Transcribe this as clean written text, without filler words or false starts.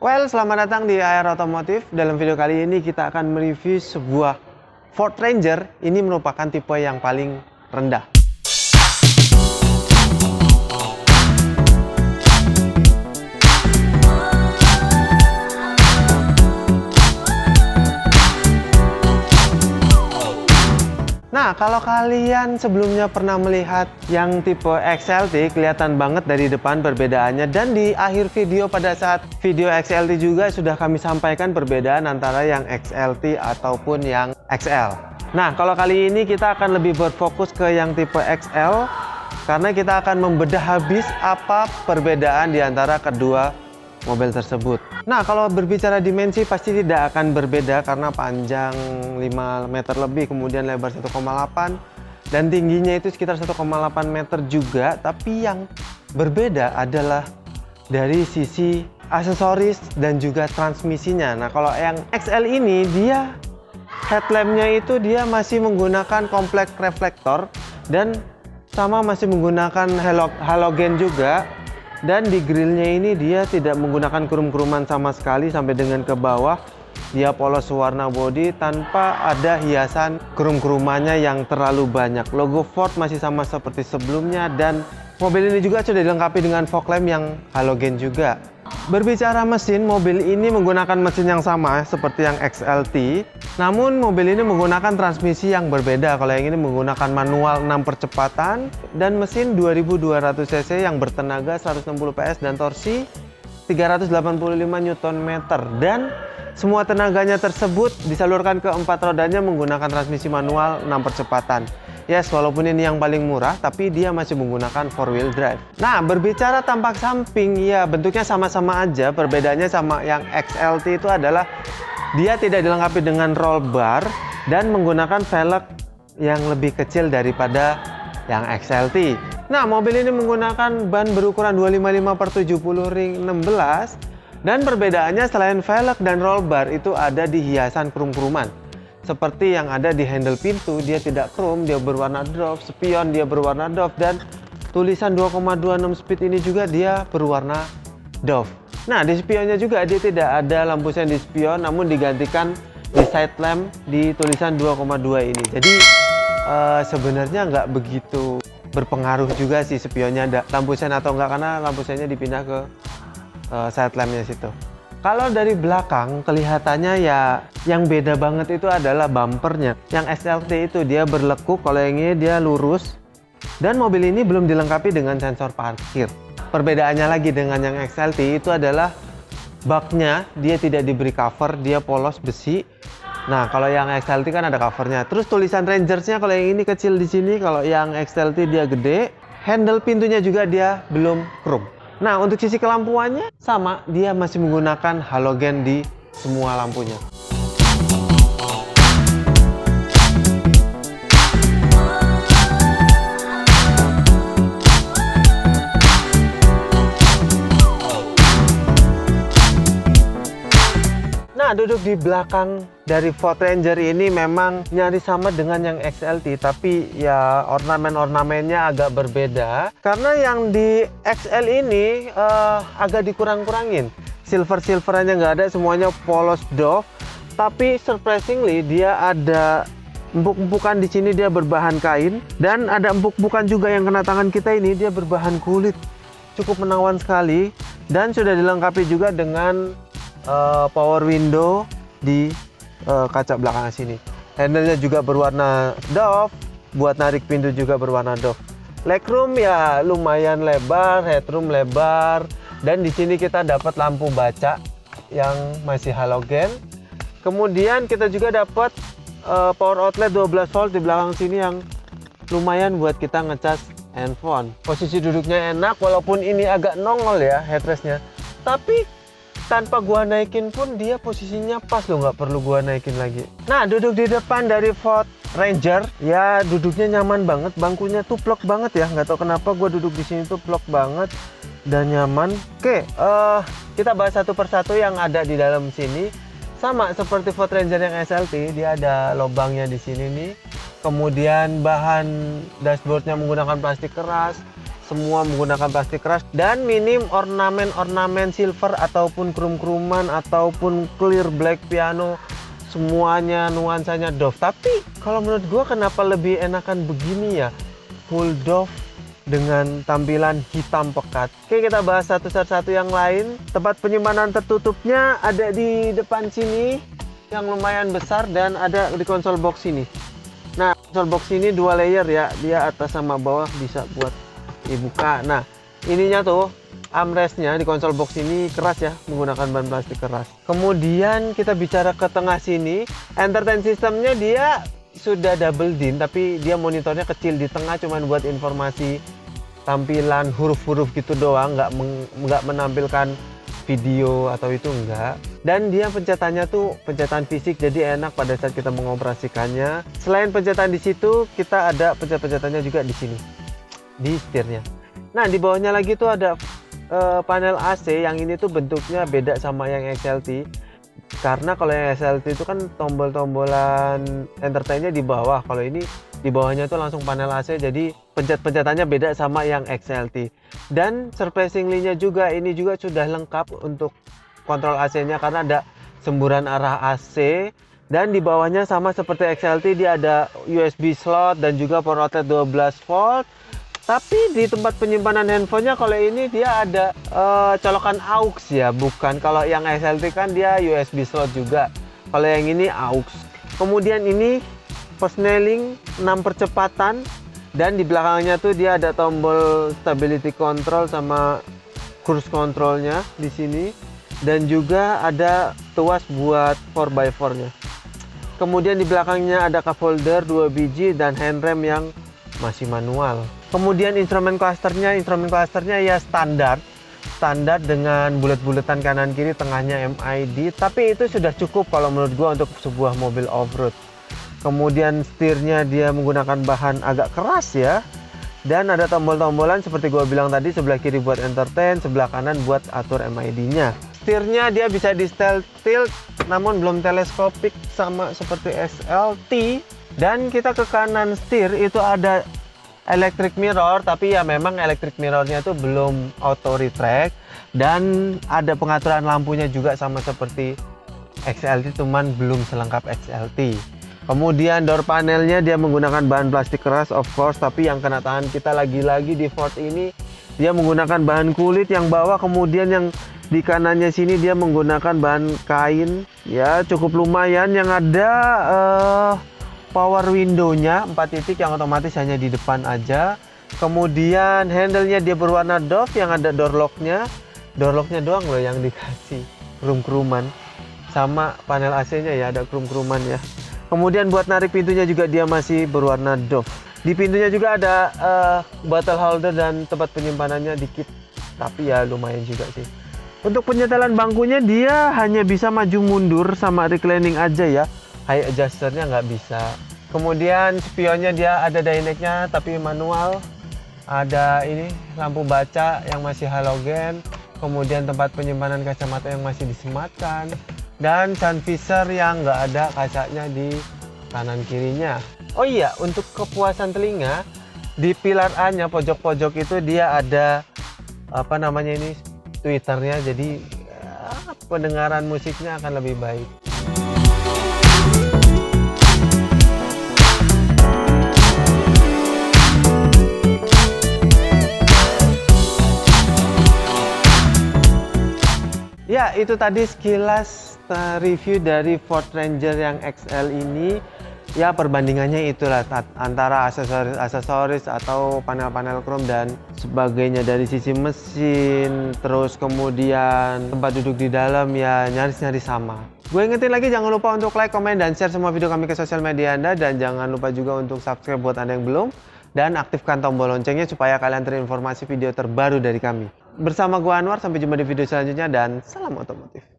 Well, selamat datang di AR Otomotif. Dalam video kali ini kita akan mereview sebuah Ford Ranger. Ini merupakan tipe yang paling rendah. Nah, kalau kalian sebelumnya pernah melihat yang tipe XLT, kelihatan banget dari depan perbedaannya. Dan di akhir video, pada saat video XLT juga sudah kami sampaikan perbedaan antara yang XLT ataupun yang XL. Nah, kalau kali ini kita akan lebih berfokus ke yang tipe XL, karena kita akan membedah habis apa perbedaan di antara kedua mobil tersebut. Nah, kalau berbicara dimensi pasti tidak akan berbeda karena panjang 5 meter lebih, kemudian lebar 1,8 dan tingginya itu sekitar 1,8 meter juga. Tapi yang berbeda adalah dari sisi aksesoris dan juga transmisinya. Nah, kalau yang XL ini dia headlampnya itu dia masih menggunakan komplek reflektor dan sama masih menggunakan halogen juga. Dan di grillnya ini dia tidak menggunakan krum-kruman sama sekali sampai dengan ke bawah. Dia polos warna bodi tanpa ada hiasan krum-krumannya yang terlalu banyak. Logo Ford masih sama seperti sebelumnya dan mobil ini juga sudah dilengkapi dengan fog lamp yang halogen juga. Berbicara mesin, mobil ini menggunakan mesin yang sama seperti yang XLT. Namun mobil ini menggunakan transmisi yang berbeda. Kalau yang ini menggunakan manual 6 percepatan dan mesin 2200 cc yang bertenaga 160 PS dan torsi 385 Nm. Dan semua tenaganya tersebut disalurkan ke 4 rodanya menggunakan transmisi manual 6 percepatan. Yes, walaupun ini yang paling murah, tapi dia masih menggunakan 4-wheel drive. Nah, berbicara tampak samping, ya bentuknya sama-sama aja. Perbedaannya sama yang XLT itu adalah dia tidak dilengkapi dengan roll bar dan menggunakan velg yang lebih kecil daripada yang XLT. Nah, mobil ini menggunakan ban berukuran 255/70 ring 16 dan perbedaannya selain velg dan roll bar itu ada di hiasan krum-kruman. Seperti yang ada di handle pintu, dia tidak chrome, dia berwarna doff, spion dia berwarna doff, dan tulisan 2,26 speed ini juga dia berwarna doff. Nah, di spionnya juga dia tidak ada lampu sen di spion, namun digantikan di side lamp di tulisan 2,2 ini. Jadi sebenarnya nggak begitu berpengaruh juga sih spionnya ada lampu sen atau enggak, karena lampu sennya dipindah ke side lampnya situ. Kalau dari belakang kelihatannya ya yang beda banget itu adalah bumpernya. Yang XLT itu dia berlekuk, kalau yang ini dia lurus. Dan mobil ini belum dilengkapi dengan sensor parkir. Perbedaannya lagi dengan yang XLT itu adalah baknya dia tidak diberi cover, dia polos besi. Nah, kalau yang XLT kan ada covernya. Terus tulisan Rangersnya kalau yang ini kecil di sini, kalau yang XLT dia gede. Handle pintunya juga dia belum chrome. Nah, untuk sisi kelampuannya sama, dia masih menggunakan halogen di semua lampunya. Nah, duduk di belakang dari Ford Ranger ini memang nyaris sama dengan yang XLT, tapi ya ornamen-ornamennya agak berbeda. Karena yang di XL ini agak dikurang-kurangin. Silver-silverannya nggak ada, semuanya polos doff. Tapi surprisingly dia ada empuk-empukan di sini, dia berbahan kain. Dan ada empuk-empukan juga yang kena tangan kita ini, dia berbahan kulit. Cukup menawan sekali. Dan sudah dilengkapi juga dengan power window di kaca belakang sini. Handle-nya juga berwarna doff, buat narik pintu juga berwarna doff. Legroom ya lumayan lebar, headroom lebar, dan di sini kita dapat lampu baca yang masih halogen. Kemudian kita juga dapat power outlet 12 volt di belakang sini yang lumayan buat kita ngecas handphone. Posisi duduknya enak, walaupun ini agak nongol ya headrestnya, tapi tanpa gua naikin pun dia posisinya pas loh, nggak perlu gua naikin lagi. Nah, duduk di depan dari Ford Ranger ya duduknya nyaman banget, bangkunya tuh plok banget ya, nggak tahu kenapa gua duduk di sini tuh plok banget dan nyaman. Oke, kita bahas satu persatu yang ada di dalam sini. Sama seperti Ford Ranger yang SLT, dia ada lubangnya di sini nih. Kemudian bahan dashboardnya menggunakan plastik keras. semua menggunakan plastik keras dan minim ornamen-ornamen silver ataupun krum-kruman ataupun clear black piano, semuanya nuansanya doff. Tapi kalau menurut gua kenapa lebih enakan begini ya, full doff dengan tampilan hitam pekat. Oke, kita bahas satu-satu yang lain. Tempat penyimpanan tertutupnya ada di depan sini yang lumayan besar dan ada di konsol box ini. Nah, konsol box ini 2 layer ya, dia atas sama bawah bisa buat dibuka. Nah, ininya tuh armrestnya di konsol box ini keras ya, menggunakan bahan plastik keras. Kemudian kita bicara ke tengah sini, entertain systemnya dia sudah double din, tapi dia monitornya kecil di tengah, cuman buat informasi tampilan huruf-huruf gitu doang, nggak menampilkan video atau itu enggak. Dan dia pencetannya tuh pencetan fisik, jadi enak pada saat kita mengoperasikannya. Selain pencetan di situ, kita ada pencetannya juga di sini, di setirnya. Nah, di bawahnya lagi tuh ada panel AC. Yang ini tuh bentuknya beda sama yang XLT, karena kalau yang XLT itu kan tombol-tombolan entertainnya di bawah. Kalau ini di bawahnya tuh langsung panel AC, jadi pencet-pencetannya beda sama yang XLT. Dan surprisingly-nya juga ini juga sudah lengkap untuk kontrol AC-nya, karena ada semburan arah AC. Dan di bawahnya sama seperti XLT, dia ada USB slot dan juga power outlet 12 volt. Tapi di tempat penyimpanan handphonenya kalau ini dia ada colokan aux ya, bukan. Kalau yang XLT kan dia USB slot juga. Kalau yang ini aux. Kemudian ini persneling 6 percepatan, dan di belakangnya tuh dia ada tombol stability control sama cruise controlnya di sini, dan juga ada tuas buat 4x4-nya. Kemudian di belakangnya ada cup holder 2 biji dan handrem yang masih manual. Kemudian instrumen clusternya ya standar dengan bulet-buletan kanan kiri, tengahnya MID, tapi itu sudah cukup kalau menurut gua untuk sebuah mobil off-road. Kemudian setirnya dia menggunakan bahan agak keras ya, dan ada tombol-tombolan seperti gua bilang tadi, sebelah kiri buat entertain, sebelah kanan buat atur MID-nya. Setirnya dia bisa di style tilt namun belum teleskopik sama seperti XLT. Dan kita ke kanan setir itu ada electric mirror, tapi ya memang electric mirrornya itu belum auto retract, dan ada pengaturan lampunya juga sama seperti XLT, cuman belum selengkap XLT. Kemudian door panelnya dia menggunakan bahan plastik keras of course, tapi yang kena tangan kita lagi-lagi di Ford ini dia menggunakan bahan kulit yang bawah. Kemudian yang di kanannya sini dia menggunakan bahan kain ya, cukup lumayan. Yang ada power window-nya 4 titik yang otomatis hanya di depan aja. Kemudian handle-nya dia berwarna doff, yang ada door lock-nya doang loh yang dikasih krum-kruman. Sama panel AC-nya ya ada krum-kruman ya. Kemudian buat narik pintunya juga dia masih berwarna doff. Di pintunya juga ada bottle holder dan tempat penyimpanannya dikit, tapi ya lumayan juga sih. Untuk penyetelan bangkunya dia hanya bisa maju mundur sama reclining aja ya, high adjusternya nggak bisa. Kemudian spionnya dia ada dynex-nya tapi manual. Ada ini lampu baca yang masih halogen. Kemudian tempat penyimpanan kacamata yang masih disematkan, dan sun visor yang nggak ada kacanya di kanan kirinya. Oh iya, untuk kepuasan telinga, di pilar A-nya pojok-pojok itu dia ada apa namanya ini, tweeternya, jadi pendengaran musiknya akan lebih baik. Ya, itu tadi sekilas review dari Ford Ranger yang XL ini. Ya, perbandingannya itulah antara aksesoris atau panel-panel chrome dan sebagainya. Dari sisi mesin, terus kemudian tempat duduk di dalam, ya nyaris-nyaris sama. Gue ingetin lagi, jangan lupa untuk like, komen, dan share semua video kami ke sosial media Anda. Dan jangan lupa juga untuk subscribe buat Anda yang belum. Dan aktifkan tombol loncengnya supaya kalian terinformasi video terbaru dari kami. Bersama gue Anwar, sampai jumpa di video selanjutnya dan salam otomotif.